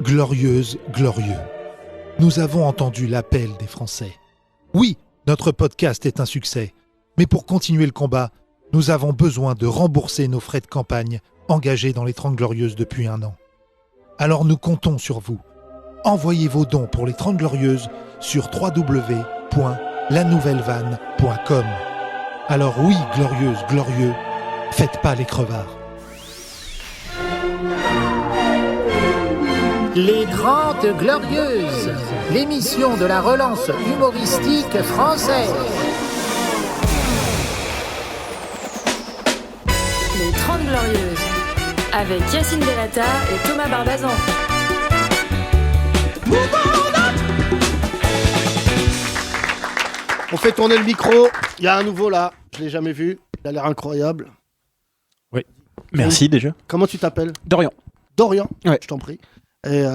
Glorieuse, glorieux. Nous avons entendu l'appel des Français. Oui, notre podcast est un succès. Mais pour continuer le combat, nous avons besoin de rembourser nos frais de campagne engagés dans les 30 Glorieuses depuis 1 an. Alors nous comptons sur vous. Envoyez vos dons pour les 30 Glorieuses sur www.lanouvellevanne.com. Alors oui, glorieuse, glorieux, faites pas les crevards. Les 30 Glorieuses, l'émission de la relance humoristique française. Les 30 Glorieuses, avec Yacine Delata et Thomas Barbazan. On fait tourner le micro, il y a un nouveau là, je l'ai jamais vu, il a l'air incroyable. Oui, merci déjà. Comment tu t'appelles ? Dorian. Dorian, ouais. Je t'en prie. Et Tu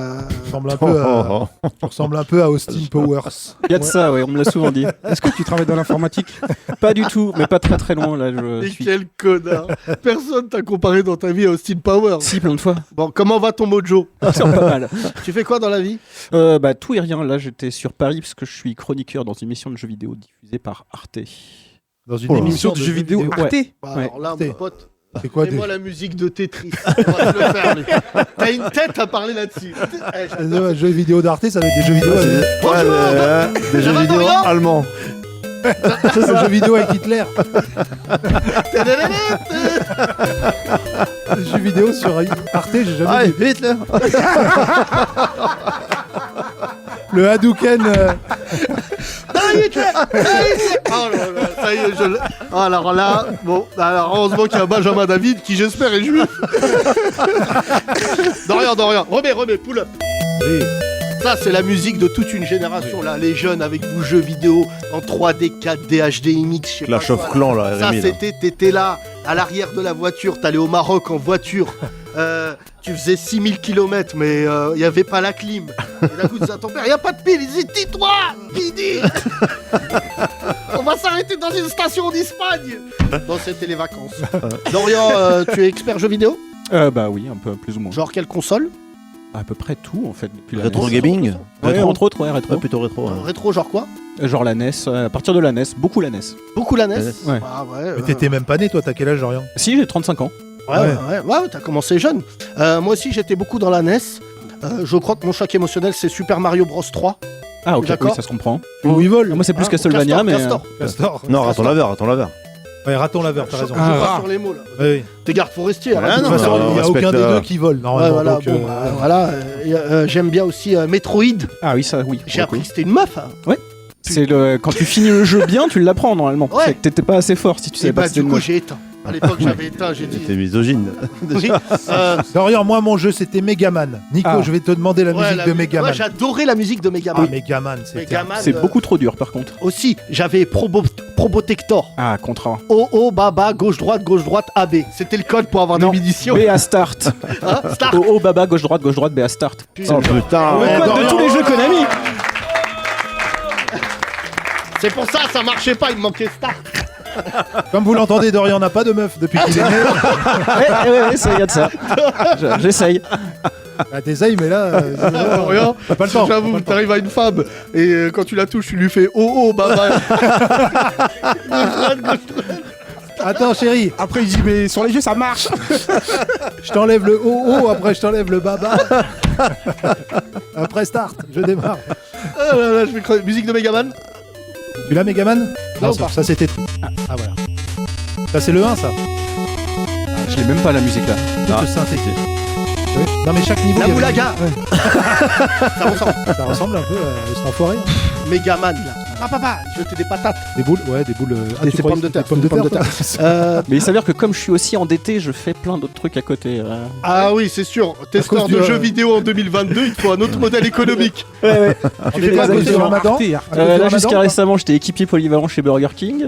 ressembles un peu à Austin Powers. Il y a de ça, ouais, on me l'a souvent dit. Est-ce que tu travailles dans l'informatique ? Pas du tout, mais pas très très loin là. Et quel connard. Personne t'a comparé dans ta vie à Austin Powers. Si, plein de fois. Bon, comment va ton mojo ? Ça va pas mal. Tu fais quoi dans la vie ? Tout et rien. Là, j'étais sur Paris parce que je suis chroniqueur dans une émission de jeux vidéo diffusée par Arte. Dans une émission de jeux vidéo Arte. Bah, Ouais. alors là, mon pote, C'est quoi mets-moi la musique de Tetris. On va se le faire, lui. T'as une tête à parler là-dessus. Les jeux vidéo d'Arte, ça va être des jeux vidéo Des jeux vidéo Dorian allemands. des jeux vidéo avec Hitler. Des jeux vidéo sur Arte, j'ai jamais vu. Vite là. Le Hadouken. Oh là là, ça y est, je l'ai. Alors là, bon, alors heureusement qu'il y a Benjamin David qui j'espère est juif. Dorian, remets, pull up. Oui. Ça, c'est la musique de toute une génération, là. Les jeunes avec vos jeux vidéo en 3D, 4D, HDMI, je sais pas Clash quoi, of là. Clans là, Ça, Rémi, là. t'étais là, à l'arrière de la voiture, t'allais au Maroc en voiture. Tu faisais 6000 km, mais il n'y avait pas la clim. Et d'un coup, tu dis à ton père, il n'y a pas de pile. Il dit, tais-toi, Bidi. On va s'arrêter dans une station d'Espagne. Bon, c'était les vacances. Dorian, tu es expert jeux vidéo ? Oui, un peu plus ou moins. Genre quelle console ? À peu près tout en fait depuis la Rétro NES. gaming. Ouais, entre autres, ouais, rétro. Ouais, plutôt rétro. Ouais. Rétro, genre quoi ? Genre la NES, à partir de la NES, beaucoup la NES. Beaucoup la NES ? Ouais. Ah ouais. Mais t'étais même pas né, toi, t'as quel âge, Dorian ? Si, j'ai 35 ans. Ouais, t'as commencé jeune. Moi aussi, j'étais beaucoup dans la NES. Je crois que mon choc émotionnel, c'est Super Mario Bros 3. Ah ok, D'accord. oui, ça se comprend. Où ils volent. Moi c'est plus Hein, Castlevania, mais... Castor. Castor. Non, raton laveur. Ouais, raton laveur, t'as Je raison. joue pas sur les mots là. Oui. T'es garde forestier. Ouais, arrête. De non, toute façon, on il n'y a respecte, aucun des deux qui vole, Ouais, normalement. voilà, donc, bon, voilà. J'aime bien aussi Metroid. Ah oui, ça oui. J'ai appris que c'était une meuf. Hein. C'est quand tu finis le jeu bien, tu l'apprends normalement. Ouais. C'est que t'étais pas assez fort si tu Et savais pas bah que c'était du une coup meuf. j'ai éteint. À l'époque j'avais éteint, j'ai dit. T'es misogyne. Oui. Dorian, moi, mon jeu, c'était Megaman. Nico, Ah. je vais te demander la musique de Megaman. Ouais, j'adorais la musique de Megaman. Ah, Megaman, c'était... Megaman, C'est beaucoup trop dur par contre. Aussi, j'avais Probotector. Ah, contrat. OO, baba, gauche-droite, AB. C'était le code pour avoir des Non. munitions. BA Start. Hein, Start. Oh, baba, gauche-droite, BA Start. Oh putain. Ouais, Le code de Dorian. tous les jeux Konami. C'est pour ça, ça marchait pas, il me manquait Start. Comme vous l'entendez, Dorian n'a pas de meuf depuis qu'il est né. Ouais, ça y a de ça. J'essaye. Ah, t'essayes, mais là... Rien. t'as pas le temps. J'avoue, t'arrives à une femme et quand tu la touches, tu lui fais oh baba. Attends, chérie, Après, il dit, mais sur les jeux, ça marche. je t'enlève le oh, après je t'enlève le baba. Après start, je démarre. Ah là là, je vais crever. Musique de Megaman. Tu l'as, Megaman? Non, ça, pas. ça c'était... Ah, voilà. Ça, c'est le 1, ça. Je l'ai même pas la musique là. Tout le synthé. Oui. Non, mais chaque niveau... La il y avait- moulaga. Ouais. Ça ressemble. Ça ressemble un peu à cet enfoiré. Megaman là. Ah papa, je jetais des patates. Des boules, ouais, des boules... Des tu croyais pommes de que terre, c'était des pommes de terre. Mais il s'avère que comme je suis aussi endetté, je fais plein d'autres trucs à côté. Ah oui, c'est sûr. Testeur cause de du, jeux vidéo en 2022, il te faut un autre modèle économique. Ouais. Tu fais quoi à cause du ramadan? À cause du Là, ramadan, jusqu'à quoi. récemment, j'étais équipier polyvalent chez Burger King.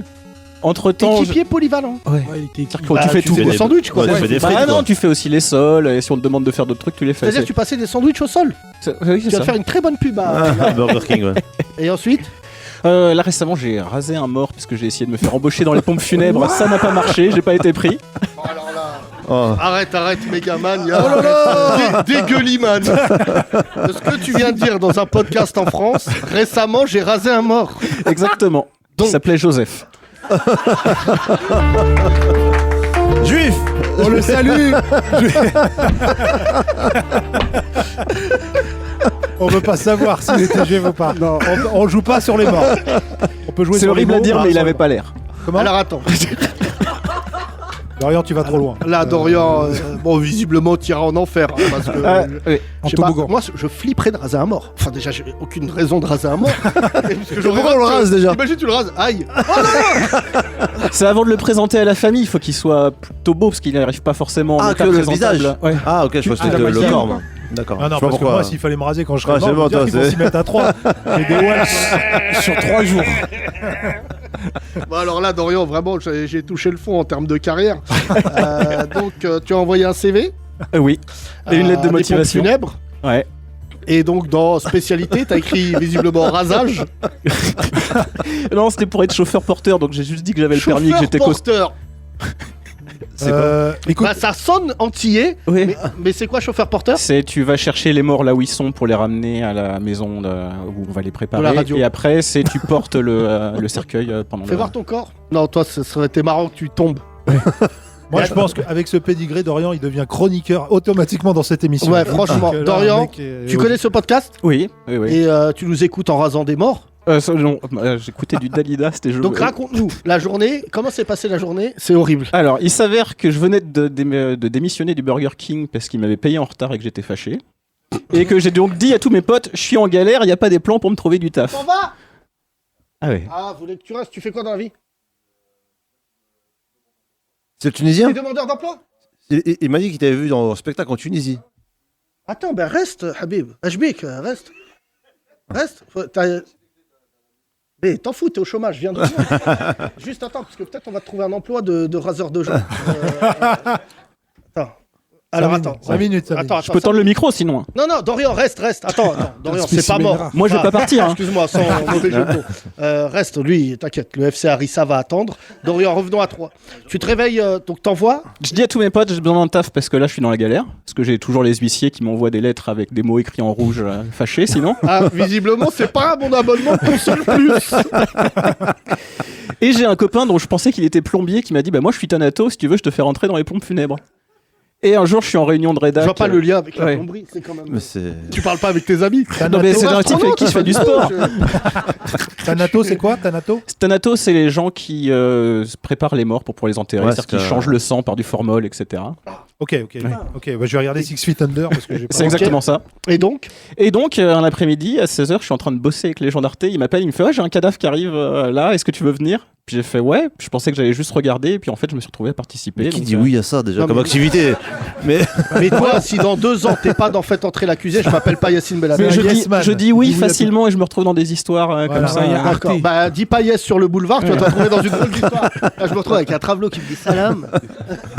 Entre temps, Équipier polyvalent. ouais. Ouais, il était équipé. Tu fais tout. fais quoi. des sandwichs quoi. Ouais, tu fais des Bah frites, non, quoi. tu fais aussi les sols. Et si on te demande de faire d'autres trucs, tu les fais. C'est-à-dire que tu passais des sandwichs au sol. Oui, Tu c'est vas ça. faire une très bonne pub. Ah, Burger King, ouais. Et ensuite Là récemment, j'ai rasé un mort parce que j'ai essayé de me faire embaucher dans les pompes funèbres. Ça n'a pas marché, j'ai pas été pris. alors là. Oh. Arrête, Megaman. Arrête. Dégueuliman. Ce que tu viens de dire dans un podcast en France, récemment, j'ai rasé un mort. Exactement. Donc- Il s'appelait Joseph. Juif. On le salue. On veut pas savoir s'il était juif ou pas. Non, on joue pas sur les morts. On peut jouer C'est sur les horrible à mots, dire, mais il sur avait les- pas l'air. Comment Alors attends. Dorian, tu vas trop loin. Là, Dorian, bon, visiblement, t'iras en enfer. Hein, parce que, Oui. je sais pas, moi, je flipperais de raser un mort. Enfin, déjà, j'ai aucune raison de raser un mort. Parce que Pourquoi on le rase déjà? Imagine, tu le rases. Aïe. C'est avant de le présenter à la famille, il faut qu'il soit plutôt beau parce qu'il n'arrive pas forcément en Ah, état que le présentable. visage. Ouais. Ah, ok, je vois que Ah, c'était la le maquille. corps, moi. D'accord. Ah non, Je sais pas parce que pourquoi. moi, s'il fallait me raser quand je serais Ouais, mort, c'est bon, je veux dire toi, qu'ils vont c'est- s'y mettre à 3. J'ai des walls. Sur 3 jours. Bon, alors là, Dorian, vraiment, j'ai touché le fond en termes de carrière. Donc, tu as envoyé un CV. Oui. Et une lettre de des pompes motivation. funèbres. Ouais. Et donc, dans spécialité, t'as écrit visiblement rasage. Non, c'était pour être chauffeur-porteur, donc j'ai juste dit que j'avais le permis, que j'étais costaud. Chauffeur-porteur. Écoute, Bah, ça sonne antillais. Oui. Mais c'est quoi chauffeur-porteur? C'est tu vas chercher les morts là où ils sont pour les ramener à la maison où on va les De la préparer. radio. Et après, c'est tu portes le cercueil pendant Fais voir ton corps. Non, toi, ça aurait été marrant que tu tombes. moi, je pense qu'avec ce pédigré, Dorian, il devient chroniqueur automatiquement dans cette émission. Ouais, franchement, Donc, là, Dorian, le mec est- Tu connais ce podcast? Oui, oui, oui. Et tu nous écoutes en rasant des morts. Non, j'écoutais du Dalida, c'était joli. Donc raconte-nous la journée. Comment s'est passée la journée? C'est horrible. Alors, il s'avère que je venais de démissionner du Burger King parce qu'il m'avait payé en retard et que j'étais fâché. Et que j'ai donc dit à tous mes potes, je suis en galère, il n'y a pas des plans pour me trouver du taf. T'en vas? Ah ouais. Ah, vous voulez que tu restes? Tu fais quoi dans la vie? C'est le Tunisien? T'es demandeur d'emploi? Il m'a dit qu'il t'avait vu dans un spectacle en Tunisie. Attends, ben reste, Habib. Ajbik, reste. Reste. Mais t'en fous, t'es au chômage, viens de venir. Juste attends, parce que peut-être on va te trouver un emploi de raseur de gens. Attends. Alors attends. 5 minutes. Attends, Je peux tendre le micro sinon. Non, Dorian, reste. Attends. Dorian, c'est pas mort. Moi, je vais pas partir. Hein. Excuse-moi, sans mauvais jeu de mots. Reste, lui, t'inquiète, le FC Harissa va attendre. Dorian, revenons à toi. Tu te réveilles, donc t'envoies. Je dis à tous mes potes, j'ai besoin d'un taf parce que là, je suis dans la galère. Parce que j'ai toujours les huissiers qui m'envoient des lettres avec des mots écrits en rouge fâchés sinon. Ah, visiblement, c'est pas mon abonnement Console Plus. Et j'ai un copain dont je pensais qu'il était plombier qui m'a dit, bah moi, je suis Thanato, si tu veux, je te fais rentrer dans les pompes funèbres. Et un jour, je suis en réunion de rédac. Je vois pas le lien avec la ouais. plomberie, c'est quand même. Mais c'est. Tu parles pas avec tes amis. Non, mais c'est un type avec qui je fais du sport. Thanato, c'est quoi, Thanato? Thanato, c'est les gens qui se préparent les morts pour les enterrer, Ouais, c'est-à-dire qu'ils c'est changent le sang par du formol, etc. Ok. Bah, je vais regarder 6 Feet Under parce que j'ai pas. C'est exactement ça. Et donc Et donc, un après-midi, à 16h, je suis en train de bosser avec les gens d'Arte. Il m'appelle, il me fait, ouais, j'ai un cadavre qui arrive là, est-ce que tu veux venir? Puis j'ai fait, ouais. Je pensais que j'allais juste regarder, et puis en fait, je me suis retrouvé à participer. Mais qui donc, dit oui à ça déjà Non, comme mais- activité? Mais Mais toi, si dans 2 ans t'es pas dans Faites entrer l'accusé, je m'appelle pas Yacine Mais Bellader. C'est un je, yes dis, man. je dis oui Dis-vous la facilement et je me retrouve dans des histoires comme Voilà. ça. Ça y est, D'accord. Arte. Bah dis pas yes sur le boulevard, tu vas te retrouver dans une drôle d'histoire. Là, je me retrouve avec un travelot qui me dit salam.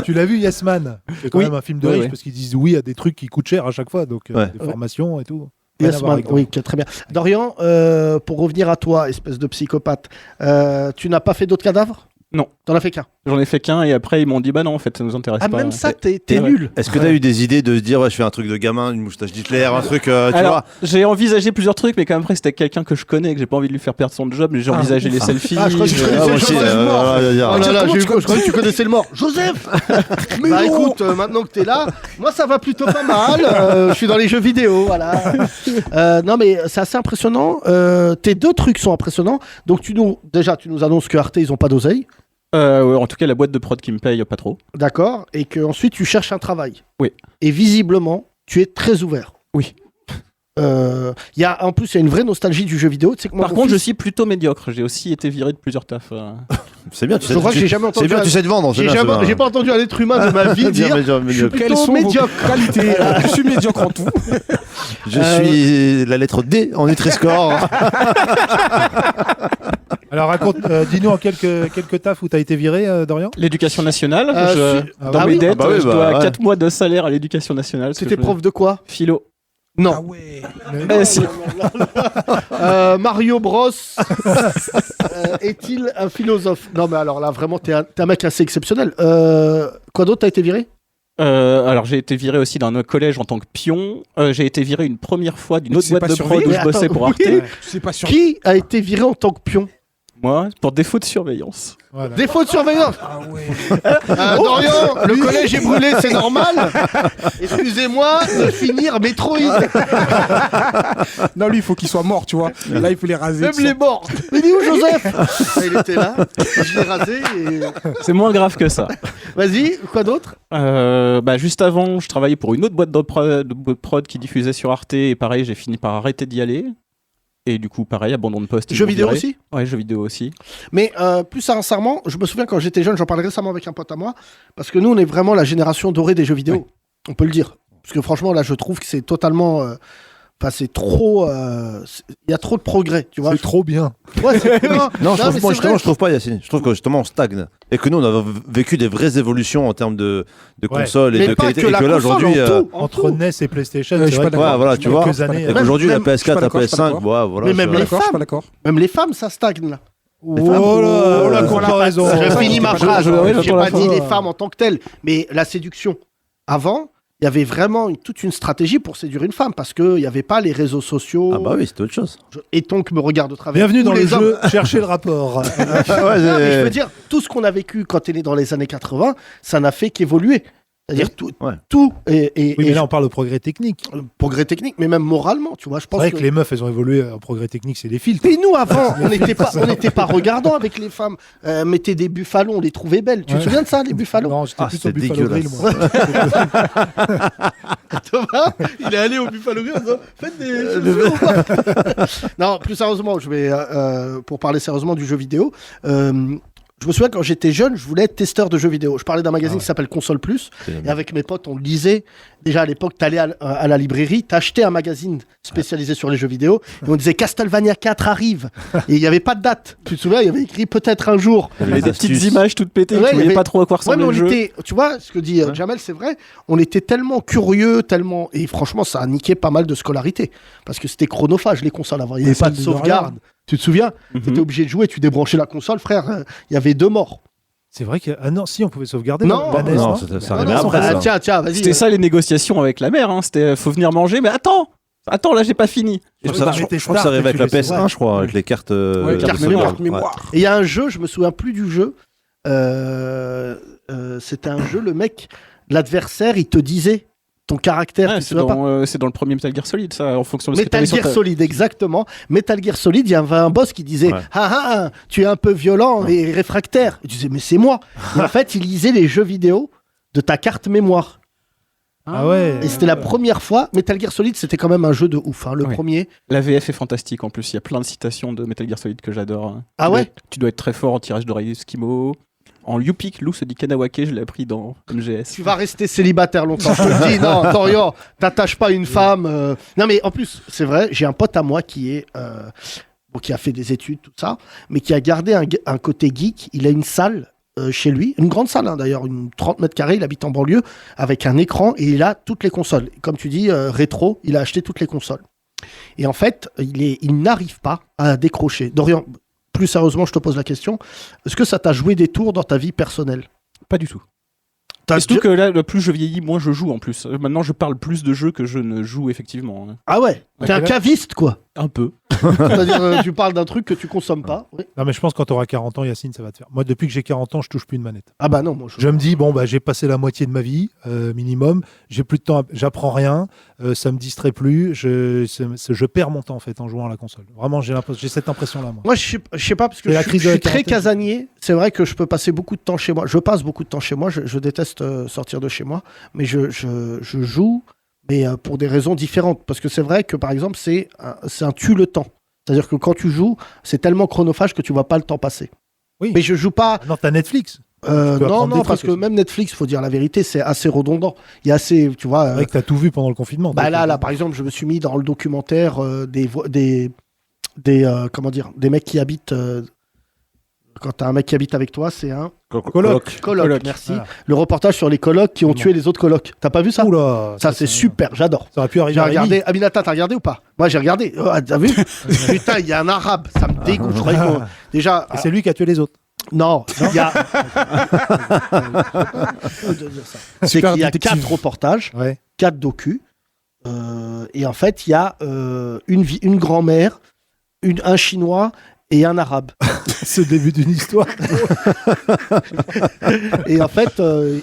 Tu l'as vu, Yes Man? C'est quand Oui. même un film de Oui, riche oui. parce qu'ils disent oui à des trucs qui coûtent cher à chaque fois, donc Ouais. des formations et tout. Rien à Yes, voir man. avec toi. Oui, ok, très bien. Dorian, pour revenir à toi, espèce de psychopathe, tu n'as pas fait d'autres cadavres? Non. T'en as fait qu'un? J'en ai fait qu'un et après ils m'ont dit bah non en fait ça nous intéresse Ah, pas. même ça, t'es ouais. nul. est-ce que t'as eu des idées de se dire ouais je fais un truc de gamin, une moustache d'Hitler, un truc tu Alors vois? j'ai envisagé plusieurs trucs mais quand même après c'était quelqu'un que je connais et que j'ai pas envie de lui faire perdre son job mais j'ai envisagé les selfies. Ah, je crois que tu j'ai- connaissais Ah, moi le aussi, Joseph mort. voilà, Oh là là, comment je crois que tu connaissais le mort. Joseph. Bah écoute, maintenant que t'es là, moi ça va plutôt pas mal. Je suis dans les jeux vidéo, voilà. Non mais c'est assez impressionnant. Tes 2 trucs sont impressionnants. Donc tu nous annonces que Arte ils ont pas d'oseille, Ouais, en tout cas la boîte de prod qui me paye pas trop. d'accord, et que ensuite tu cherches un travail. Oui. Et visiblement, tu es très ouvert. Oui. En plus, il y a une vraie nostalgie du jeu vidéo. Tu sais que moi, Par mon contre je fils, suis plutôt médiocre. J'ai aussi été viré de plusieurs tafs. C'est bien, tu sais. je crois que j'ai jamais C'est entendu. bien, tu sais te vendre. c'est J'ai bien, c'est jamais- bien. j'ai pas entendu un être humain de ma vie Bien, dire. bien, Je suis bien. Quelles plutôt sont médiocre. vos qualités? Je suis médiocre en tout. Je suis la lettre D en Nutri-Score. Alors raconte, dis-nous en quelques tafs où t'as été viré, Dorian. L'éducation nationale, Ah dans oui. mes dettes, Ah bah oui, je bah dois ouais. 4 mois de salaire à l'éducation nationale. parce que C'était je- prof de quoi? Philo. Non. Ah ouais. Eh, si. Mario Bros est-il un philosophe? Non mais alors là vraiment t'es un mec assez exceptionnel. Quoi d'autre, t'as été viré? Alors j'ai été viré aussi d'un autre collège en tant que pion. J'ai été viré une première fois d'une autre C'est boîte pas de prod où surveillé. je bossais pour Arte. Oui. C'est pas sûr. Qui a été viré en tant que pion? Moi, pour défaut de surveillance. Voilà. Défaut de surveillance. Ah ouais. Dorian, le collège est brûlé, c'est normal. Excusez-moi de finir Metroid. Non, lui, il faut qu'il soit mort, tu vois. Là, il faut les raser. Même les morts. Il est où Joseph? Il était là. Je l'ai rasé. Et... C'est moins grave que ça. Vas-y, quoi d'autre? Juste avant, je travaillais pour une autre boîte de prod qui diffusait sur Arte. Et pareil, j'ai fini par arrêter d'y aller. Et du coup, pareil, abandon de poste. ils Jeux m'ont vidéo viré. aussi? Ouais, jeux vidéo aussi. Mais plus sincèrement, je me souviens quand j'étais jeune, j'en parlais récemment avec un pote à moi, parce que nous, on est vraiment la génération dorée des jeux vidéo. On peut le dire. Parce que franchement, là, je trouve que c'est totalement... c'est trop... Il y a trop de progrès, tu vois. C'est trop bien. Ouais, c'est trop bien. Non, mais c'est justement, vrai. je trouve pas, Yacine. Je trouve que justement, on stagne. Et que nous, on a vécu des vraies évolutions en termes de consoles et Mais de pas qualité. que Et la que là, console, aujourd'hui. en tout, en Entre tout. NES et PlayStation, je c'est suis vrai pas que Ouais, voilà, tu vois. quelques années. Et qu'aujourd'hui, la Même- PS4, la je suis pas PS5, d'accord. voilà. Mais même Je les suis pas femmes. d'accord. Même les femmes, ça stagne, là. Oh là, la comparaison. Je finis ma phrase. oui, J'ai j'entends pas la dit fin. les femmes en tant que telles, mais la séduction. Avant, il y avait vraiment toute une stratégie pour séduire une femme, parce qu'il n'y avait pas les réseaux sociaux. Ah bah oui, c'était autre chose. Et donc me regarde de travers. Bienvenue Tous dans le les hommes. jeu, cherchez le rapport. Ouais, Non, mais je veux dire, tout ce qu'on a vécu quand elle est dans les années 80, ça n'a fait qu'évoluer. C'est-à-dire tout, Ouais. tout et Oui, mais là, on parle de progrès technique. progrès technique, mais même moralement, tu vois. Je C'est pense vrai que les meufs, elles ont évolué en progrès technique, c'est des filtres. Mais nous, avant, on n'était pas regardants avec les femmes. Mettez des buffalo, on les trouvait belles. Tu te Ouais. souviens de ça, les buffalo? Non, j'étais Ah, plutôt c'était Buffalo Grill, dégueulasse. moi. Thomas, il est allé au Buffalo Grill en disant, faites des cheveux ou pas? Non, plus sérieusement, je vais pour parler sérieusement du jeu vidéo. Je me souviens quand j'étais jeune, je voulais être testeur de jeux vidéo. Je parlais d'un magazine qui s'appelle Console Plus. Et avec mes potes, on le lisait. Déjà à l'époque, t'allais à la librairie, t'achetais un magazine spécialisé sur les jeux vidéo. Et on disait Castlevania 4 arrive. Et il n'y avait pas de date. Tu te souviens, il y avait écrit peut-être un jour. Il y avait des petites astuces. images toutes pétées, Ouais, tu il y voyais avait- pas trop à quoi Ouais, mais ressemblait on le jeu. était, tu vois, ce que dit Jamel, c'est vrai, on était tellement curieux, tellement. Et franchement, ça a niqué pas mal de scolarité. Parce que c'était chronophage, les consoles avant. Il n'y avait celle pas de de sauvegarde. Dorian. Tu te souviens Mhm. Tu étais obligé de jouer, tu débranchais la console, frère. Il y avait 2 morts. C'est vrai que. Ah non, si, on pouvait sauvegarder Non, la NES. non, non ça Non, arrivait non, après, ça. Tiens, vas-y. C'était ça les négociations avec la mère. Hein. C'était faut venir manger, mais attends, là j'ai pas fini. Je Oui, crois bah, que mais ça- t'es je crois que ça star, arrivait avec la tu laisses- PS1, je crois, avec les cartes. Ouais, carte de mémoire. sauvegarde. Ouais. Et il y a un jeu, je me souviens plus du jeu. C'était un jeu, le mec, l'adversaire, il te disait ton caractère. Ouais, tu te c'est souviens pas c'est dans le premier Metal Gear Solid, ça, en fonction de ce que Metal t'avais sur Gear ta- Solid, exactement. Metal Gear Solid, il y avait un boss qui disait Ouais. ah, tu es un peu violent et réfractaire. Et tu disais, mais c'est moi. Et en fait, il lisait les jeux vidéo de ta carte mémoire. Ah ouais. Et c'était la première fois. Metal Gear Solid, c'était quand même un jeu de ouf. Hein, le Ouais. premier. La VF est fantastique en plus, il y a plein de citations de Metal Gear Solid que j'adore. hein. Ah Tu ouais dois- Tu dois être très fort en tirage d'oreille Eskimo. En Yupik, Lou se dit Kanawake, je l'ai appris dans MGS. Tu vas rester célibataire longtemps. Je te le dis, non, Torian, t'attaches pas une femme. Non, mais en plus, c'est vrai, j'ai un pote à moi qui est. Qui a fait des études, tout ça, mais qui a gardé un côté geek. Il a une salle chez lui, une grande salle hein, d'ailleurs, une 30 mètres carrés, il habite en banlieue, avec un écran et il a toutes les consoles. Comme tu dis, rétro, il a acheté toutes les consoles. Et en fait, il n'arrive pas à décrocher. Dorian, plus sérieusement, je te pose la question, est-ce que ça t'a joué des tours dans ta vie personnelle? Pas du tout. T'as Surtout que là, le plus je vieillis, moins je joue en plus. Maintenant, je parle plus de jeux que je ne joue effectivement. hein. Ah ouais, t'es un quel âge caviste quoi. Un peu. C'est-à-dire, tu parles d'un truc que tu consommes pas. Oui. Non, mais je pense que quand tu auras 40 ans, Yacine, ça va te faire. Moi, depuis que j'ai 40 ans, je touche plus une manette. Ah bah non, moi Je me dis, bon, bah, j'ai passé la moitié de ma vie, minimum. J'ai plus de temps, j'apprends rien, ça me distrait plus. Je perds mon temps, en fait, en jouant à la console. Vraiment, j'ai cette impression-là, moi. Moi, je sais pas, parce que C'est la je crise de suis la très quarantaine. casanier. C'est vrai que je peux passer beaucoup de temps chez moi. Je passe beaucoup de temps chez moi. Je déteste sortir de chez moi. Mais je joue, mais pour des raisons différentes. Parce que c'est vrai que, par exemple, c'est un tue le temps. C'est-à-dire que quand tu joues, c'est tellement chronophage que tu vois pas le temps passer. Oui. Mais je joue pas. Non, t'as Netflix. peux Non, apprendre non, des parce trucs que aussi. même Netflix, faut dire la vérité, c'est assez redondant. Il y a assez, tu vois. C'est vrai que t'as tout vu pendant le confinement. Bah donc, là, par exemple, je me suis mis dans le documentaire des mecs qui habitent. Quand t'as un mec qui habite avec toi, c'est un Coloc. coloc. Merci. Voilà. Le reportage sur les colocs qui ont tué les autres colocs. T'as pas vu ça? Oula, Ça, c'est super, j'adore. Ça aurait pu arriver J'ai à Rémi. regardé. Aminata, t'as regardé ou pas? Moi, j'ai regardé. Oh, t'as vu? Putain, il y a un arabe, ça me dégoûte. Je croyais déjà. Et c'est lui qui a tué les autres. Non, il y a. C'est Super qu'il y a détective. 4 reportages, Ouais. 4 docus. Et en fait, il y a une grand-mère, un chinois et un arabe. C'est le début d'une histoire. Et en fait,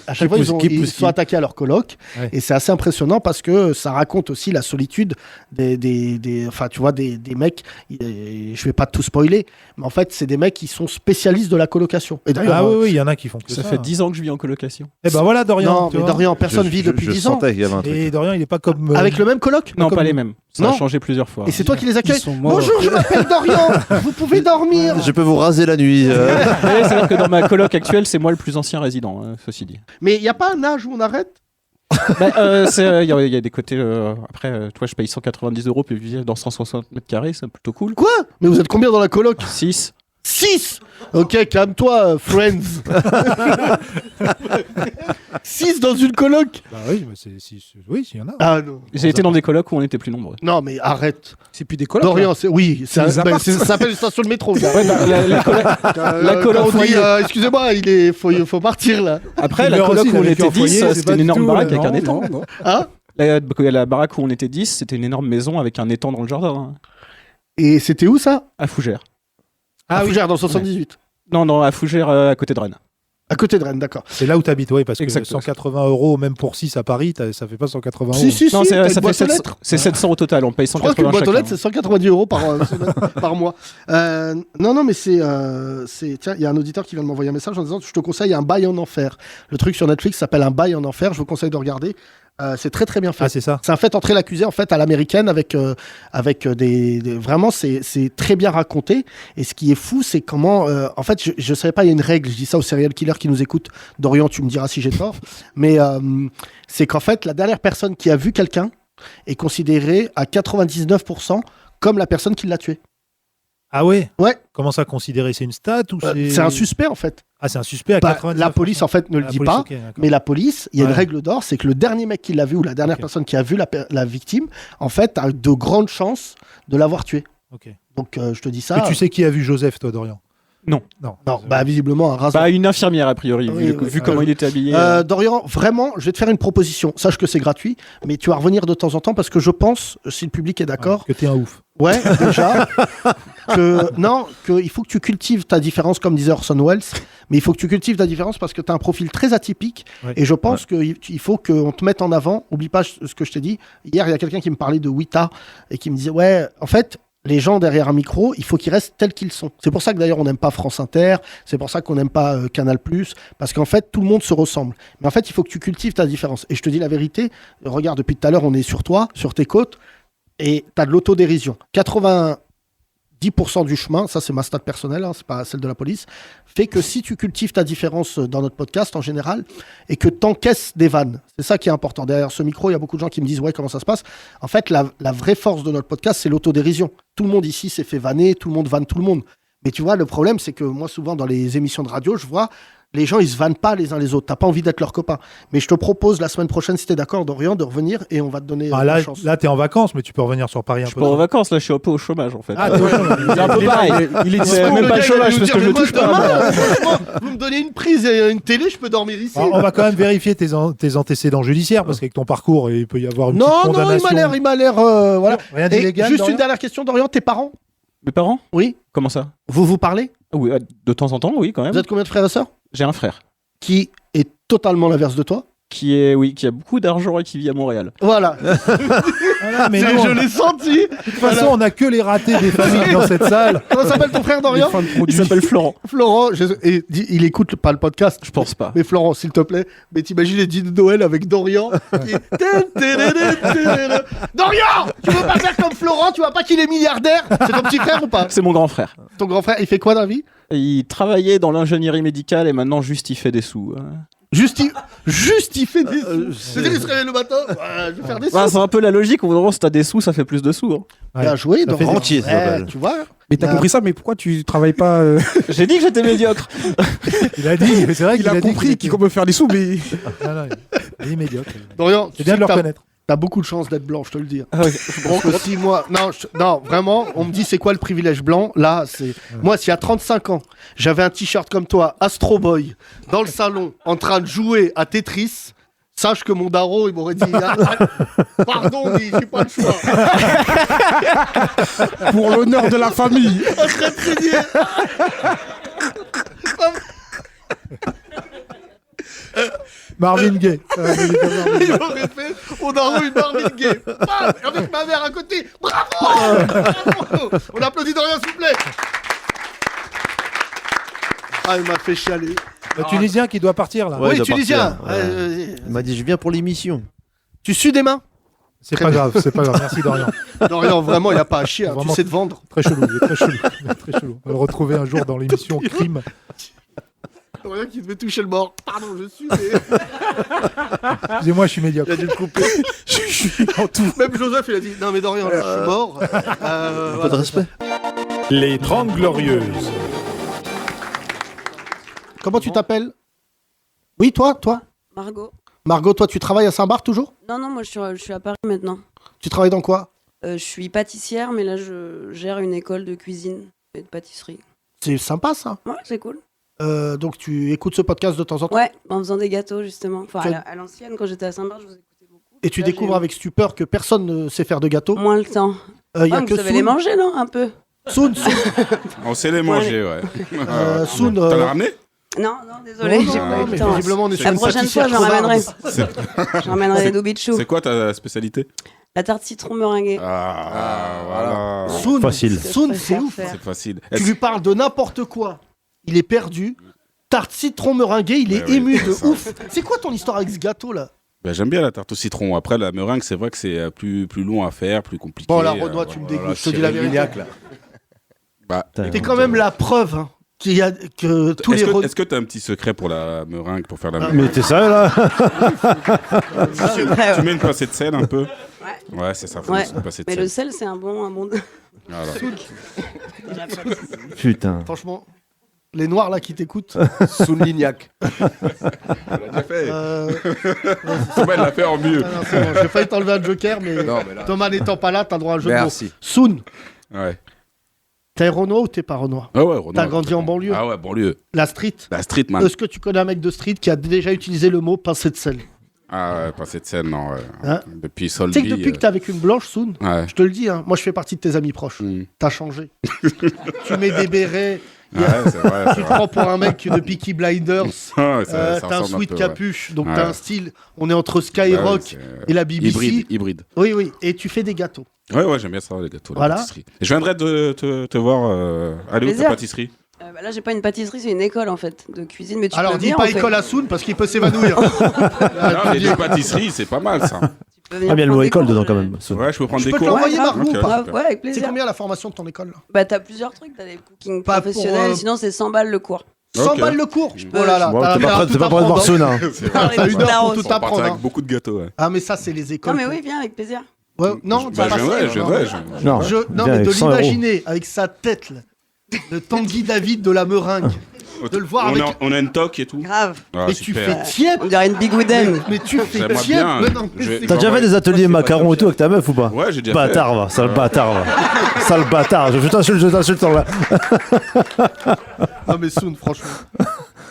à chaque fois, ils sont attaqués à leur coloc. Ouais. Et c'est assez impressionnant parce que ça raconte aussi la solitude des mecs. Je vais pas tout spoiler, mais en fait, c'est des mecs qui sont spécialistes de la colocation. Et d'ailleurs, Ah oui, il y en a qui font que ça. Ça fait 10 ans que je vis en colocation. Eh ben voilà, Dorian. non, tu mais vois. Dorian, personne vit depuis je 10 ans. sentais qu'il y avait un truc. Et Dorian, il est pas comme. Avec le même coloc Non, comme pas nous. les mêmes. Ça Non. a changé plusieurs fois. Et c'est toi qui les accueilles. Ils sont morts. Bonjour, je m'appelle Dorian. Vous pouvez dormir. Je peux vous raser la nuit. Ouais, c'est vrai que dans ma coloc actuelle, c'est moi le plus ancien résident, ceci dit. Mais il n'y a pas un âge où on arrête? Il y a des côtés. Après, toi, je paye 190 €, puis vivre dans 160 mètres carrés, c'est plutôt cool. Quoi? Mais vous êtes combien dans la coloc? 6. 6. Ok, calme-toi, friends. 6 dans une coloc. Bah oui, mais oui, il y en a. Ah non. J'ai été dans des colocs où on était plus nombreux. Non, mais arrête. C'est plus des colocs. Dorian, là. c'est C'est des apparts. ça s'appelle une station de métro. gars. Ouais, bah, la Quand coloc on dit, foyer. excusez-moi, faut partir là. Après, la Numéro coloc six, où on avec était un foyer, 10, c'est c'était pas une du énorme tout, baraque avec Non, un étang. non. Hein? La baraque où on était 10, c'était une énorme maison avec un étang dans le jardin, hein, Et c'était où ça? à Fougères. À Fougères, dans le 78. Non, à Fougères, à côté de Rennes. À côté de Rennes, d'accord. C'est là où t'habites, oui, parce que Exactement. 180 €, même pour 6 à Paris, ça fait pas 180 €. Si, Non, t'as une ça fait boîte aux 700, lettres. c'est 700 au total, on paye Je crois qu'une 180 boîte aux chacun. lettres, c'est 190 € par mois. Non, mais c'est. Tiens, il y a un auditeur qui vient de m'envoyer un message en disant: je te conseille un bail en enfer. Le truc sur Netflix s'appelle Un bail en enfer. Je vous conseille de regarder. C'est très très bien fait. Ah, c'est ça. C'est un fait entrer l'accusé en fait à l'américaine avec vraiment c'est très bien raconté. Et ce qui est fou, c'est comment en fait je savais pas, il y a une règle. Je dis ça aux serial killers qui nous écoutent. Dorian, tu me diras si j'ai tort. Mais c'est qu'en fait la dernière personne qui a vu quelqu'un est considérée à 99% comme la personne qui l'a tué. Ah ouais. Ouais. Comment ça considérer? C'est une stat ou C'est un suspect en fait. Ah, c'est un suspect à Bah, 99%. la police en fait ne le La dit police, pas. ok, d'accord. Mais la police, il y a une Ouais. règle d'or, c'est que le dernier mec qui l'a vu ou la dernière Ok. personne qui a vu la victime, en fait, a de grandes chances de l'avoir tué. Ok. Donc je te dis ça. Et tu sais qui a vu Joseph, toi, Dorian? Non. Non. Non, bah visiblement un rasoir. Bah, une infirmière, a priori, Oui, vu oui. comment il était habillé. Dorian, vraiment, je vais te faire une proposition. Sache que c'est gratuit, mais tu vas revenir de temps en temps parce que je pense, si le public est d'accord, Que t'es un ouf. ouais, déjà, qu'il faut que tu cultives ta différence, comme disait Orson Welles, mais il faut que tu cultives ta différence parce que tu as un profil très atypique Ouais. et je pense qu'il faut qu'on te mette en avant. Oublie pas ce que je t'ai dit. Hier, il y a quelqu'un qui me parlait de Wita et qui me disait, ouais, en fait, les gens derrière un micro, il faut qu'ils restent tels qu'ils sont. C'est pour ça que d'ailleurs on n'aime pas France Inter, c'est pour ça qu'on n'aime pas Canal+, parce qu'en fait tout le monde se ressemble. Mais en fait il faut que tu cultives ta différence. Et je te dis la vérité, regarde, depuis tout à l'heure on est sur toi, sur tes côtes, et tu as de l'autodérision. 90% du chemin, ça c'est ma stat personnelle, hein, c'est pas celle de la police, fait que si tu cultives ta différence dans notre podcast en général, et que t'encaisses des vannes, c'est ça qui est important. Derrière ce micro, il y a beaucoup de gens qui me disent, ouais, comment ça se passe? En fait, la vraie force de notre podcast, c'est l'autodérision. Tout le monde ici s'est fait vanner, tout le monde vanne tout le monde. Mais tu vois, le problème, c'est que moi, souvent, dans les émissions de radio, je vois les gens, ils se vannent pas les uns les autres. T'as pas envie d'être leur copain. Mais je te propose la semaine prochaine, si t'es d'accord, Dorian, de revenir et on va te donner Ah, la là, chance. là t'es en vacances, mais tu peux revenir sur Paris un Je suis peu. pas en vacances, là, je suis un peu au chômage, en fait. Ah, t'es au chômage. C'est un peu pareil. Il est C'est dispo, même le pas le gars, chômage, il va parce que je le touche pas. Demain, franchement, vous me donnez une prise et une télé, je peux dormir ici. Alors, on va quand même vérifier tes antécédents judiciaires, parce qu'avec ton parcours, il peut y avoir une petite Non, condamnation. il m'a l'air, voilà. Rien Et d'illégal. juste Dorian une dernière question, Dorian, tes parents? Mes parents? Oui. Comment ça? Vous parlez? Oui, de temps en temps, oui, quand même. Vous êtes combien de frères et sœurs? J'ai un frère Qui est totalement l'inverse de toi? qui a beaucoup d'argent et qui vit à Montréal. Voilà. Voilà, mais nous, Je l'ai senti. de toute façon, on n'a que les ratés des familles dans cette salle. Comment s'appelle ton frère, Dorian? Il s'appelle Florent. Florent. Il écoute pas le podcast. Je pense pas. Mais Florent, s'il te plaît, mais t'imagines les dîners de Noël avec Dorian qui... Dorian, tu veux pas faire comme Florent? Tu vois pas qu'il est milliardaire? C'est ton petit frère ou pas? C'est mon grand frère. Ton grand frère, il fait quoi dans la vie? Il travaillait dans l'ingénierie médicale et maintenant juste il fait des sous. Juste il fait des sous. C'est-à-dire il se réveille le matin, ouais, je vais faire des sous. Bah, c'est un peu la logique. En gros, si t'as des sous, ça fait plus de sous. Hein. Bien joué, Ça fait Dorian. des rentiers, ça s'appelle. Tu vois? Mais t'as compris ça, mais pourquoi tu travailles pas J'ai dit que j'étais médiocre. Il a dit, mais c'est vrai qu'il Il a compris dit qu'on peut faire des sous, mais Non, non, il est médiocre. Dorian, C'est bien de le reconnaître. T'as beaucoup de chance d'être blanc, je te le dis. Ah ouais. Donc, si moi, non, vraiment, on me dit c'est quoi le privilège blanc? Là, c'est moi, s'il y a 35 ans, j'avais un t-shirt comme toi, Astro Boy, dans le salon, en train de jouer à Tetris. Sache que mon daron, il m'aurait dit pardon, mais j'ai pas le choix. Pour l'honneur de la famille. En train de saigner. Marvin Gaye. Il aurait fait mon daron une Marvin Gaye. Bam, avec ma mère à côté. Bravo, bravo. On applaudit Dorian, s'il vous plaît. Ah, il m'a fait chialer. Le Tunisien qui doit partir là. Ouais, il oui, doit Tunisien. partir, ouais. Il m'a dit je viens pour l'émission. Tu sues des mains? C'est pas grave, c'est pas grave. Merci Dorian. Dorian, vraiment, il n'y a pas à chier. Hein. Tu Vraiment. sais te vendre. Très chelou, il est très chelou. Il est très chelou. On va le retrouver un jour dans l'émission Crime. Dorian qui devait toucher le mort. Pardon, je suis. Mais... Excusez-moi, je suis médiocre. Il a dû le couper. Je suis en tout. Même Joseph, il a dit non, mais Dorian, là, je suis mort. Pas de respect. Les 30 Glorieuses. Comment tu t'appelles? Oui, toi? Margot. Margot, toi, tu travailles à Saint-Barth toujours? Non, moi je suis à Paris maintenant. Tu travailles dans quoi? Je suis pâtissière, mais là je gère une école de cuisine et de pâtisserie. C'est sympa, ça. Ouais, c'est cool. Donc, tu écoutes ce podcast de temps en temps? Ouais, en faisant des gâteaux justement. Enfin, Tu- à l'ancienne, quand j'étais à Saint-Barth, je vous écoutais beaucoup. Et tu Là, découvres j'ai avec stupeur que personne ne sait faire de gâteaux. moins le temps. Il y a Ouais, que vous savez les Soun. manger, non? Un peu. Soun. On sait les manger, ouais. Soun. T'en as ramené? Non, désolé, Non, j'ai pas eu mais le temps. visiblement, on est sur La une prochaine fois, pâtissière j'en ramènerai. crevarde. Je ramènerai des doubis de chou. C'est quoi ta spécialité? La tarte citron meringuée. Voilà. Soun, Facile. Soun, Je c'est préfère ouf. faire. C'est facile. Tu lui parles de n'importe quoi. Il est perdu. Tarte citron meringuée, il est Ouais, ému oui, de c'est ça. ouf. C'est quoi ton histoire avec ce gâteau là? Ben, j'aime bien la tarte au citron. Après, la meringue, c'est vrai que c'est plus long à faire, plus compliqué. Bon, là, Renoir, tu me dégoûtes, je te dis la vérité. Bah, T'es quand même la preuve hein, qu'il y a que tous les est-ce que t'as un petit secret pour la meringue, pour faire la meringue? Mais t'es sérieux là? Tu mets une pincée de sel un peu? Ouais. Ouais, c'est ça, faut Ouais. une pincée de Mais sel. le sel, c'est un bon. Voilà. Putain. Franchement, les noirs là qui t'écoutent. Sous Lignac. On l'a déjà fait. euh, Thomas, il l'a fait en mieux. ah non, c'est bon, j'ai failli t'enlever un joker, mais Non, mais là. Thomas n'étant pas là, t'as droit à un jeu Merci. de mots. Soun, Ouais. t'es Renoir ou t'es pas Renoir? Ah ouais, Renoir, T'as grandi en banlieue? Ah ouais, banlieue. La street? La street, man. Est-ce que tu connais un mec de street qui a déjà utilisé le mot pincée de sel? Ah ouais, pincée de sel, non. Ouais. Hein Depuis Tu sais Solby. que depuis que t'es avec une blanche, Soun, Ouais. je te le dis, hein, moi je fais partie de tes amis proches. Mm. T'as changé. Tu mets des bérets, Ouais, c'est vrai. tu te prends pour un mec de Peaky Blinders. Ouais, ça T'as un ressemble sweat peu, capuche, donc Ouais. t'as un style. On est entre ouais. Skyrock Ouais, et la BBC. Hybride. Oui, et tu fais des gâteaux. Ouais, j'aime bien ça, les gâteaux, Voilà. la pâtisserie. Et je viendrai te voir. Aller où ta Plaisir. pâtisserie? Bah là, j'ai pas une pâtisserie, c'est une école en fait de cuisine. Mais tu Alors peux dis venir, pas en fait. école à Soun parce qu'il peut s'évanouir. Non, mais des pâtisseries, c'est pas mal ça. Tu peux venir Ah, bien le prendre mot des école cours, dedans quand même. Ouais, je peux prendre Je des peux te cours. l'envoyer, Ouais, Margot, Ok, ou pas grave, super. ouais, avec C'est plaisir. combien la formation de ton école là? Bah t'as plusieurs trucs, t'as des cookings Pas pour, professionnels, sinon c'est 100 balles le cours. 100 Ok. balles le cours. peux- Oh là là, Bon, t'as t'es pas tout prêt de voir apprendre, Soun, hein. hein. C'est T'as vrai. une heure pour tout On partait apprendre. avec hein. beaucoup de gâteaux, ouais. Ah mais ça c'est les écoles. Non mais oui, viens avec plaisir. Ouais, non, Bah, c'est pas je viendrai, ça, je viendrai. Non, non, viens mais de avec 100 euros. l'imaginer avec sa tête là, de Tanguy David de la meringue. De le voir on, avec- on a une toque et tout. Grave. Ah, Et tu super. fais tiep. On dirait une Big Wooden. Mais tu fais J'aimerais tiep. bien. Mais non, mais Je- c'est- T'as déjà fait des ateliers macarons et tout avec ta meuf ou pas? Ouais, j'ai déjà Bâtard, va, sale bâtard, va. Sale bâtard, je t'insulte là. Non mais Soun, franchement.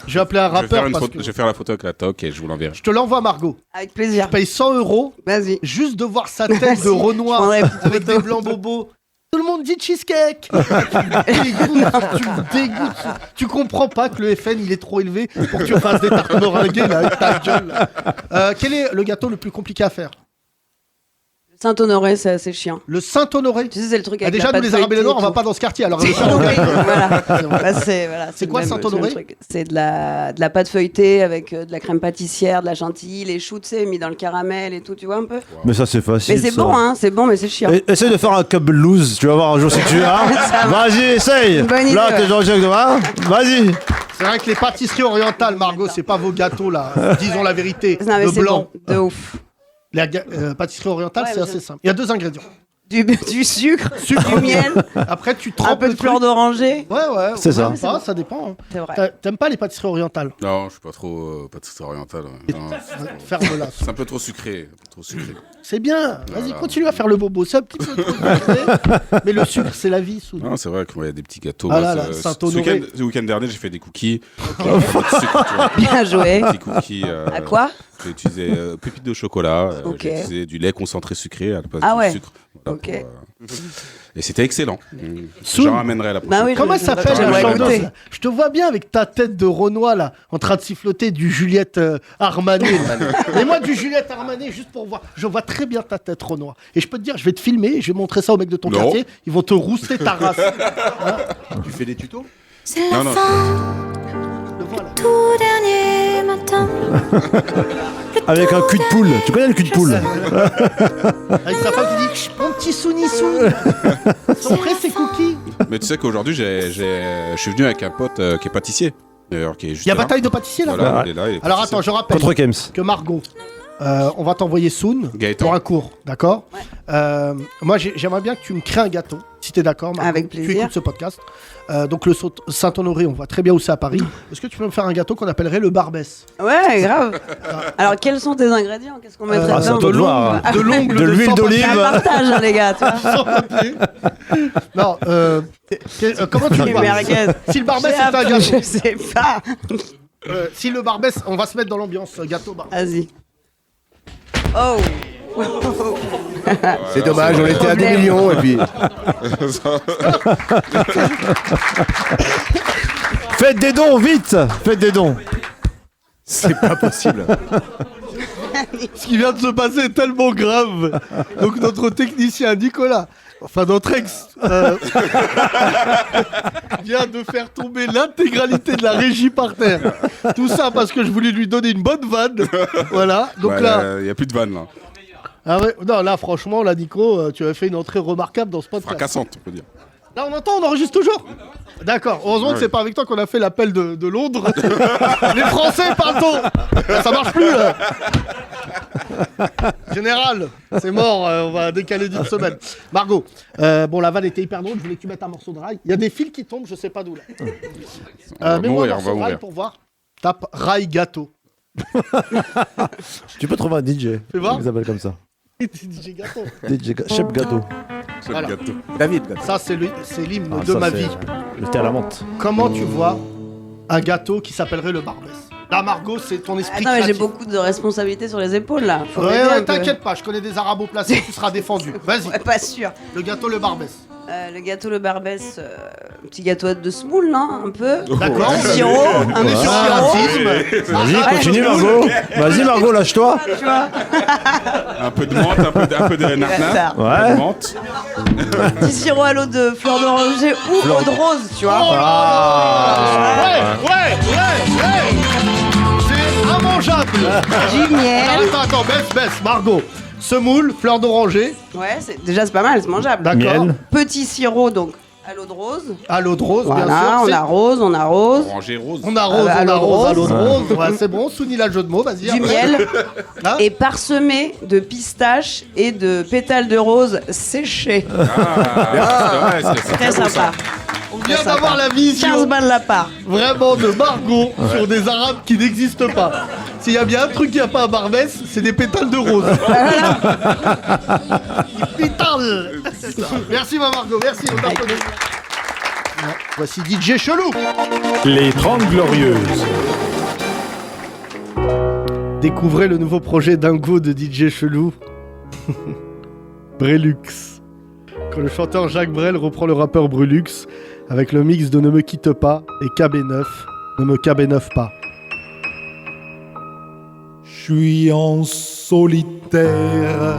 Je vais appeler un Je vais, rappeur parce que je vais faire la photo avec la toque et je vous l'enverrai. je te l'envoie Margot. Avec plaisir. Je paye 100 € Vas-y. juste de voir sa tête de Je Renoir prendrai une petite avec photo. des blancs bobos. Tout le monde dit cheesecake. Tu me dégoûtes. Tu comprends pas que le FN il est trop élevé pour que tu fasses des tartes meringuées là avec ta gueule. Là. Quel est le gâteau le plus compliqué à faire? Saint-Honoré, c'est assez chiant. Le Saint-Honoré. Tu sais, c'est le truc Ah, avec déjà la nous pâte les Arabes et les feuilletée Noirs on et va tout. pas dans ce quartier alors. Oui, voilà. Bah, C'est quoi, le même- Saint-Honoré? c'est le truc. C'est de la pâte feuilletée avec de la crème pâtissière, de la chantilly, les choux, tu sais, mis dans le caramel et tout, tu vois un peu. Mais ça, c'est facile. Mais c'est ça. bon, hein, c'est bon, mais c'est chiant. Essaye de faire un cup loose, tu vas voir un jour si tu as. Vas-y, essaye. Une bonne idée, Là, ouais. t'es Jean-Jacques Dora. Vas-y. C'est vrai que les pâtisseries orientales, Margot, c'est pas vos gâteaux là. Disons la vérité. Non, mais De c'est blanc. bon, de ouf. La pâtisserie orientale, Ouais, c'est mais assez simple. Il y a 2 ingrédients. Du sucre, Sucre, du miel, Après, tu un trempes peu le de fleur truc. d'oranger. Ouais, C'est ça. même pas, ça dépend. hein. C'est vrai. T'aimes pas les pâtisseries orientales? Non, je suis pas trop pâtisserie orientale. Ouais. Non, Ferme-la. c'est un peu trop sucré. trop sucré. C'est bien. Vas-y, continue à faire le bobo. C'est un petit peu trop sucré. Mais le sucre, c'est la vie. Non, c'est vrai qu'il y a des petits gâteaux. Ah là Moi, là, ce Saint-Honoré. week-end dernier, j'ai fait des cookies. Sucre, tu vois. Bien joué. Des petits cookies. À quoi? J'ai utilisé pépites de chocolat. Ok. J'ai utilisé du lait concentré sucré à la place Ah du ouais. sucre. Voilà, Ok. Et c'était excellent. Soun. J'en ramènerai la prochaine. Bah oui, Comment elle s'appelle j'aimerais la chanteuse goûter. là? Je te vois bien avec ta tête de Renoir là, en train de siffloter du Juliette Armanet. Et moi du Juliette Armanet, juste pour voir. Je vois très bien ta tête Renoir. Et je peux te dire, je vais te filmer, je vais montrer ça aux mecs de ton Non. quartier. Ils vont te rouster ta race. Hein? Tu fais des tutos? C'est la Non, fin, Le voilà. tout dernier matin. Avec un cul de poule. Tu connais le cul de poule? Avec sa femme qui dit Chut, mon petit Souni-Soun. Ils sont prêts ces cookies. Mais tu sais qu'aujourd'hui, je suis venu avec un pote qui est pâtissier. D'ailleurs, qui est juste Il y a là. bataille de pâtissier là. Voilà, il est là. il est Alors pâtissier. attends, je rappelle Contre Kems. que Margot, on va t'envoyer Soun Gaëtan. pour un cours, d'accord? Moi, j'aimerais bien que tu me crées un gâteau, si t'es d'accord, Margot. Avec Tu plaisir. écoutes ce podcast. Donc le Saint-Honoré, on voit très bien où c'est à Paris. Est-ce que tu peux me faire un gâteau qu'on appellerait le Barbès? Ouais, grave. Alors, quels sont tes ingrédients? Qu'est-ce qu'on mettrait Ah, c'est à dedans? toi de voir. De l'ongle, De l'huile sang d'olive. C'est un partage, hein, les gars. Tu vois. sans papier. Non, comment tu Les vois merguez. Si le Barbès J'ai c'est un appris, gâteau, Je sais pas. si le Barbès, on va se mettre dans l'ambiance gâteau Barbès. Vas-y. Oh. C'est dommage, on était à 2 Problème. millions et puis. Faites des dons, vite! Faites des dons! C'est pas possible. Ce qui vient de se passer est tellement grave. Donc notre technicien Nicolas, enfin notre ex, vient de faire tomber l'intégralité de la régie par terre. Tout ça parce que je voulais lui donner une bonne vanne. Voilà. Donc Ouais, là, il n'y a plus de vanne là. ah ouais, non là franchement là Nico, tu as fait une entrée remarquable dans ce podcast. Fracassante, on peut dire. Là on entend, on enregistre toujours. D'accord. Heureusement que Ouais. c'est pas avec toi qu'on a fait l'appel de Londres. Les Français parlent. Ça marche plus là. Général, c'est mort, on va décaler d'une semaine. Margot, bon la vanne était hyper drôle, je voulais que tu mettes un morceau de rail. Il y a des fils qui tombent, je sais pas d'où là. va Mets-moi un mourir, on morceau va de rail mourir. pour voir. Tape rail gâteau. Tu peux trouver un DJ. Fais voir. Il s'appelle comme ça. DJ gâteau. Chef gâteau. C'est Voilà. le gâteau. David. Ça c'est l'hymne Ah, de ça, ma c'est vie. Le thé à la menthe. Comment tu vois un gâteau qui s'appellerait le Barbès? Là Margot, c'est ton esprit Attends, mais j'ai créatif. beaucoup de responsabilités sur les épaules là. Faut Ouais, m'aider un peu. t'inquiète pas, je connais des arabes placés, tu seras défendu. Vas-y, Ouais, pas sûr. le gâteau le Barbès. Le gâteau le Barbès, petit gâteau de semoule, non? Un peu. D'accord. Un sirop. On est sur un racisme. Vas-y, continue Margot. Vas-y Margot, lâche-toi. Tu vois. Un peu de menthe, un peu de narnat. Bâtard. Un peu Ouais. de menthe. Petit sirop à l'eau de fleur d'oranger ou eau de rose, tu vois. Ouais. C'est immangeable. Du miel. Attends, baisse, Margot. Semoule, fleur d'oranger, Ouais, déjà c'est pas mal, c'est mangeable. d'accord. Miel. Petit sirop donc à l'eau de rose. À l'eau de rose, bien Voilà, sûr. on C'est- arrose, on arrose. Orangé rose. On arrose, À on l'eau de arrose, à rose. l'eau de rose. Ouais, c'est bon, Souni l'a le jeu de mots, vas-y. Du après. miel Hein et parsemé de pistaches et de pétales de rose séchés. Ah, c'est vrai, c'est Très beau, ça. sympa. On vient d'avoir la 15 vision balles la part. vraiment de Margot sur des arabes qui n'existent pas. S'il y a bien un truc qu'il n'y a pas à Barbès, c'est des pétales de rose. Pétales. Merci ma Margot, merci, on t'applaudit. Voici DJ Chelou. Les 30 Glorieuses. Découvrez le nouveau projet Dingo de DJ Chelou. Brelux. Quand le chanteur Jacques Brel reprend le rappeur Brulux avec le mix de Ne me quitte pas et KB9, Ne me KB9 pas. Je suis en solitaire,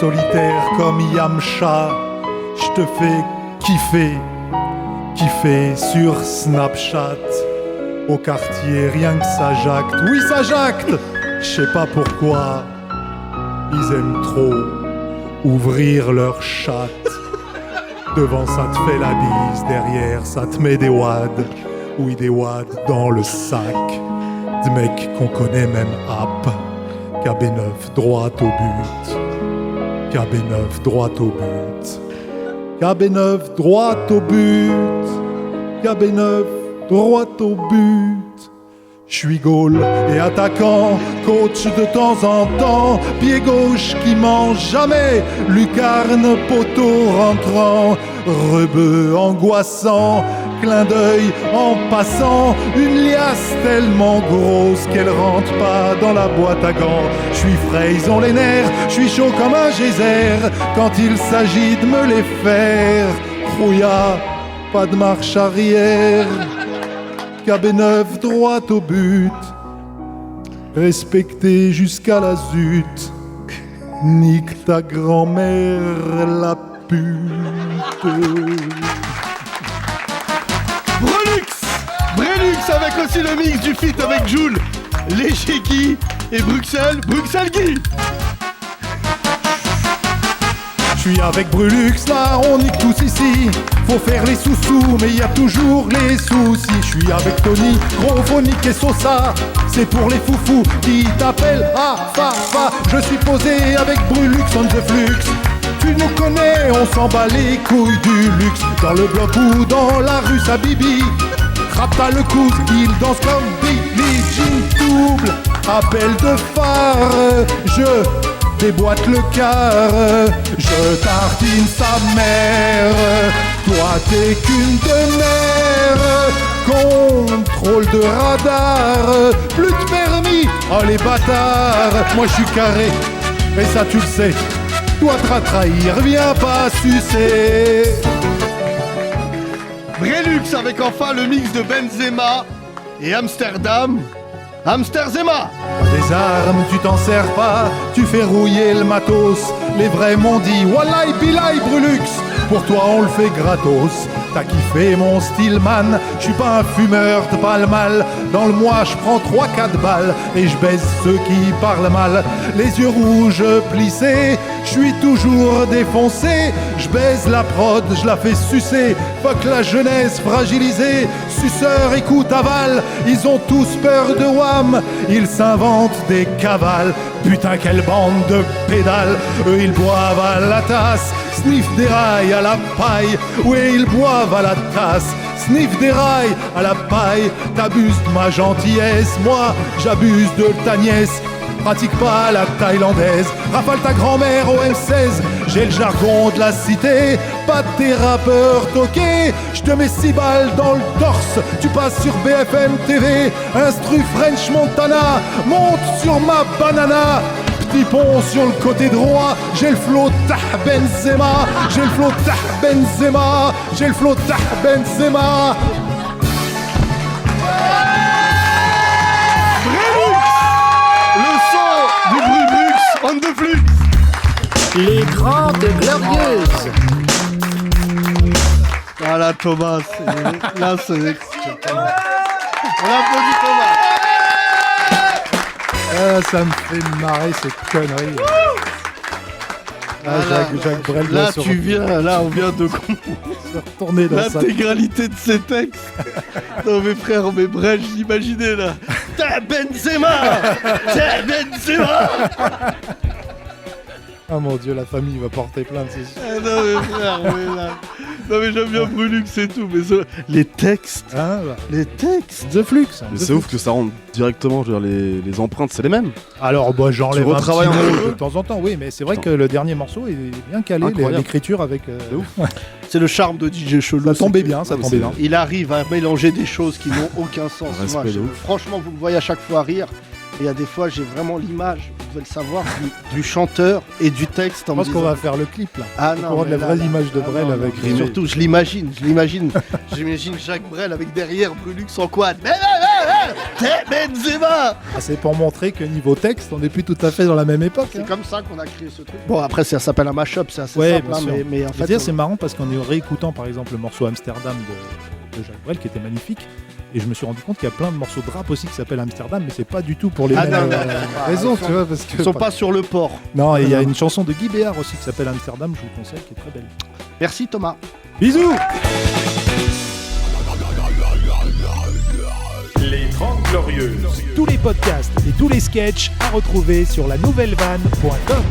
solitaire comme Yamcha. Je te fais kiffer, kiffer sur Snapchat. Au quartier, rien que ça jacte. Oui, ça jacte. Je sais pas pourquoi. Ils aiment trop ouvrir leur chatte. Devant ça te fait la bise, derrière ça te met des wads. Oui, des wads dans le sac. Des mecs qu'on connaît même app. KB9 droit au but. KB9 droit au but. KB9 droit au but. KB9 droit au but. Je suis goal et attaquant, coach de temps en temps, pied gauche qui mange jamais, lucarne, poteau rentrant, rebeu angoissant, clin d'œil en passant, une liasse tellement grosse qu'elle rentre pas dans la boîte à gants. Je suis frais, ils ont les nerfs, je suis chaud comme un geyser quand il s'agit de me les faire. Rouilla, pas de marche arrière. KB9 droit au but, respecté jusqu'à la zut. Nique ta grand-mère la pute. Brelux avec aussi le mix du feat avec Joule, Léger Guy et Bruxelles Guy. Je suis avec Brulux, là on nique tous ici. Faut faire les sous-sous, mais y a toujours les soucis. Je suis avec Tony, gros faut niquer Sosa. C'est pour les foufous qui t'appellent Fa. Je suis posé avec Brulux on the flux. Tu nous connais, on s'en bat les couilles du luxe. Dans le bloc ou dans la rue ça bibi. Rapta le coude, il danse comme Billie Jean. Double appel de phare, je déboîte le quart, je tartine sa mère. Toi t'es qu'une de mer, contrôle de radar, plus de permis, oh les bâtards. Moi je suis carré, et ça tu le sais. Toi te trahir, viens pas sucer. Brelux avec enfin le mix de Benzema et Amsterdam. Amsterzema. Des armes, tu t'en sers pas, tu fais rouiller le matos. Les vrais m'ont dit Wallahi billahi Brulux, pour toi on le fait gratos. T'as kiffé mon style man, je suis pas un fumeur de pas le mal. Dans le mois je prends 3-4 balles et je baise ceux qui parlent mal. Les yeux rouges plissés, je suis toujours défoncé. Je baise la prod, je la fais sucer. Fuck la jeunesse fragilisée, suceur écoute aval. Ils ont tous peur de Wham, ils s'inventent des cavales. Putain quelle bande de pédales, eux ils boivent à la tasse. Sniff des rails à la paille, oui ils boivent à la tasse. Sniff des rails à la paille, t'abuses de ma gentillesse, moi j'abuse de ta nièce. Pratique pas la thaïlandaise, rafale ta grand-mère au M16. J'ai le jargon de la cité, pas de tes rappeurs toqués. Je te mets 6 balles dans le torse, tu passes sur BFM TV. Instru French Montana, monte sur ma banana. Petit pont sur le côté droit, j'ai le flow Tah Benzema. J'ai le flow Tah Benzema. J'ai le flow Tah Benzema. On the flux. Les Grandes Glorieuses. Voilà Thomas, là c'est... On applaudit Thomas. Ah, ça me fait marrer cette connerie. Jacques Brel là tu viens, là on vient de retourner dans l'intégralité de ces textes. Non mes frères, mes Brel, je l'imaginais là. T'as Benzema. Ah mon Dieu, la famille va porter plainte, c'est sûr. Ah non mais frère, mais là... Non mais j'aime bien Brulux et tout, mais les textes, les textes. The Flux. Mais c'est ouf que ça rentre directement, je veux dire, les empreintes, c'est les mêmes. Alors bah j'enlève un petit peu de temps en temps, oui, mais c'est vrai que le dernier morceau est bien calé, l'écriture avec... C'est ouf. C'est le charme de DJ Chelou. Ça tombait bien, ça tombait bien. Il arrive à mélanger des choses qui n'ont aucun sens. Moi, franchement, vous me voyez à chaque fois rire. Et il y a des fois, j'ai vraiment l'image, vous devez le savoir, du chanteur et du texte. Je pense qu'on va faire le clip là. Ah non, pour rendre la vraie image de Brel avec. Et surtout, je l'imagine. J'imagine Jacques Brel avec derrière Brulux en quad. Benzema. Ah, c'est pour montrer que niveau texte, on n'est plus tout à fait dans la même époque. C'est comme ça qu'on a créé ce truc. Bon, après, ça s'appelle un mash-up, c'est assez simple. Mais en fait, c'est marrant parce qu'en réécoutant par exemple le morceau Amsterdam de Jacques Brel qui était magnifique. Et je me suis rendu compte qu'il y a plein de morceaux de rap aussi qui s'appellent Amsterdam, mais c'est pas du tout pour les mêmes raisons, tu vois. Parce que, ils sont pas sur le port. Non, et il y a une chanson de Guy Béard aussi qui s'appelle Amsterdam, je vous conseille, qui est très belle. Merci Thomas. Bisous. Les 30 Glorieuses. Tous les podcasts et tous les sketchs à retrouver sur la nouvellevanne.com.